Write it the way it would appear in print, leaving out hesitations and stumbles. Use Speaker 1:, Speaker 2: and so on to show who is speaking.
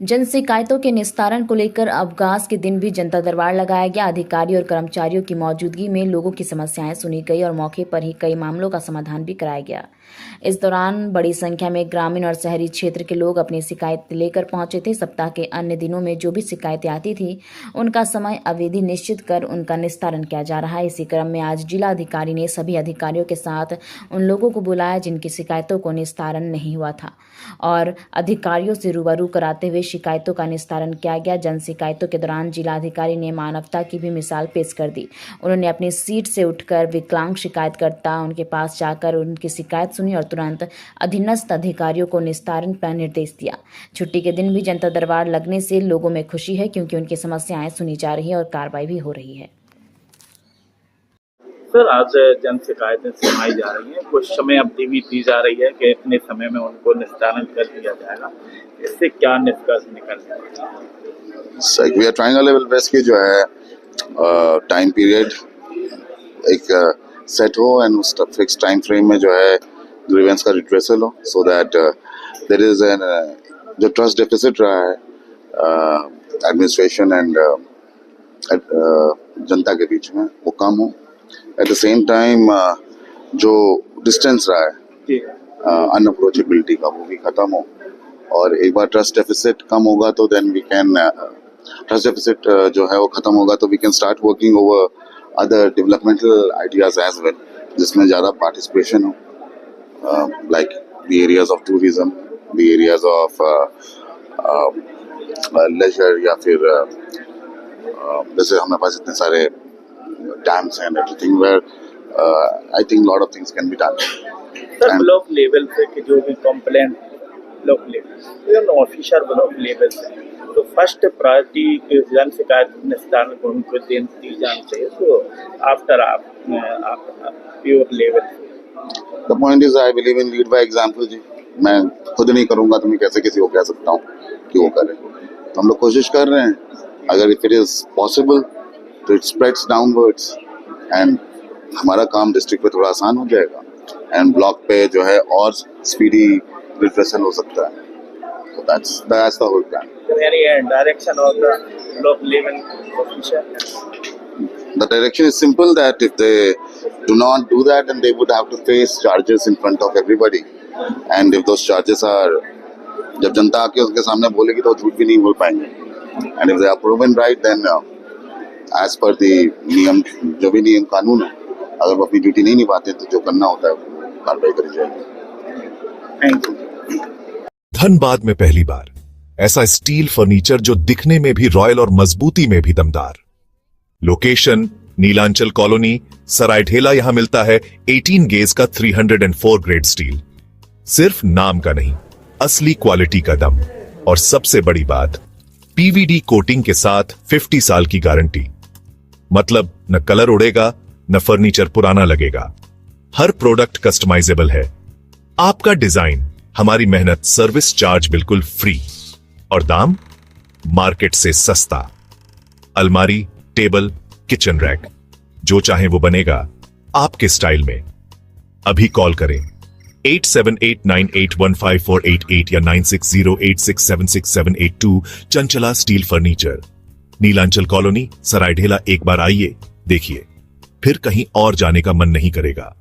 Speaker 1: जन शिकायतों के निस्तारण को लेकर अवकाश के दिन भी जनता दरबार लगाया गया। अधिकारी और कर्मचारियों की मौजूदगी में लोगों की समस्याएं सुनी गई और मौके पर ही कई मामलों का समाधान भी कराया गया। इस दौरान बड़ी संख्या में ग्रामीण और शहरी क्षेत्र के लोग अपनी शिकायत लेकर पहुंचे थे। सप्ताह के अन्य दिनों में जो भी शिकायतें आती थी उनका समय अवधि निश्चित कर उनका निस्तारण किया जा रहा है। इसी क्रम में आज जिला अधिकारी ने सभी अधिकारियों के साथ उन लोगों को बुलाया जिनकी शिकायतों को निस्तारण नहीं हुआ था और अधिकारियों से रूबरू कराते हुए शिकायतों का निस्तारण किया गया। जन शिकायतों के दौरान जिलाधिकारी ने मानवता की भी मिसाल पेश कर दी। उन्होंने अपनी सीट से उठकर विकलांग शिकायतकर्ता उनके पास जाकर उनकी शिकायत सुनी और तुरंत अधीनस्थ अधिकारियों को निस्तारण का निर्देश दिया। छुट्टी के दिन भी जनता दरबार लगने से लोगों में खुशी है क्योंकि उनकी समस्याएं सुनी जा रही है और कार्रवाई भी हो रही है।
Speaker 2: सर, आज जन शिकायतें सुनाई जा रही हैं, कुछ समय अवधि भी दी जा रही है कि इतने समय में उनको निस्तारण कर दिया जाएगा। इससे क्या निष्कर्ष निकलता है?
Speaker 3: We are trying a level best की जो है टाइम पीरियड एक सेट हो एंड उस फिक्स टाइम फ्रेम में जो है ग्रीवेंस का रिड्रेसल हो, so that there is an जो ट्रस्ट डेफिसिट रहा है एडमिनिस्ट्रेशन एंड जनता के बीच में वो कम हो। एट द सेम टाइम जो डिस्टेंस रहा है अनअप्रोचेबिलिटी का वो भी खत्म हो, और एक बार ट्रस्ट डेफिसिट कम होगा तो then we can trust deficit जो है वो खत्म होगा तो we can start working over other developmental ideas as well, जिसमें ज़्यादा पार्टिसिपेशन हो, like the areas of tourism, the areas of leisure, या फिर जैसे हमारे पास इतने सारे dams and everything where I think lot of things can be done.
Speaker 2: Sir, block level पे के जो भी complaint block level officer block level से, तो फर्स्ट प्रायोरिटी जन शिकायत निस्तारण को उनको दी जानी चाहिए। तो आफ्टर आप pure level
Speaker 3: the point is I believe in lead by example जी। मैं खुद नहीं करूंगा तो मैं कैसे किसी को कह सकता हूँ कि वो करे। तो हम लोग कोशिश कर रहे हैं, अगर इफ इट इज पॉसिबल तो इट स्प्रेड्स डाउनवर्ड्स एंड हमारा काम डिस्ट्रिक्ट पे थोड़ा आसान हो जाएगा एंड ब्लॉक पे जो है और स्पीडी रिप्रेशन हो सकता है। So that's the whole plan.
Speaker 2: Any direction of the block level official?
Speaker 3: The direction is simple, that if they do not do that, then they would have to face charges in front of everybody. And if those charges are, जब जनता आके उसके सामने बोलेगी तो झूठ भी नहीं बोल पाएंगे. And if they are proven right, then as per the नियम, जो भी नियम कानून है, अगर वो अपनी ड्यूटी नहीं निभाते तो जो करना होता है कार्रवाई करी जाएगी।
Speaker 2: Thank you.
Speaker 4: धनबाद में पहली बार ऐसा स्टील फर्नीचर जो दिखने में भी रॉयल और मजबूती में भी दमदार। Location Nilanchal colony, Saraidhela. यहां मिलता है 18 गेज का 304 ग्रेड स्टील। सिर्फ नाम का नहीं, असली क्वालिटी का दम। और सबसे बड़ी बात, पीवीडी कोटिंग के साथ 50 साल की गारंटी। मतलब न कलर उड़ेगा, न फर्नीचर पुराना लगेगा। हर प्रोडक्ट कस्टमाइजेबल है। आपका डिजाइन, हमारी मेहनत, सर्विस चार्ज बिल्कुल फ्री और दाम मार्केट से सस्ता। अलमारी, टेबल, किचन रैक, जो चाहे वो बनेगा आपके स्टाइल में। अभी कॉल करें 8789815488 या 9608676782। Chanchala steel furniture, Nilanchal colony, Saraidhela. एक बार आइए, देखिए, फिर कहीं और जाने का मन नहीं करेगा।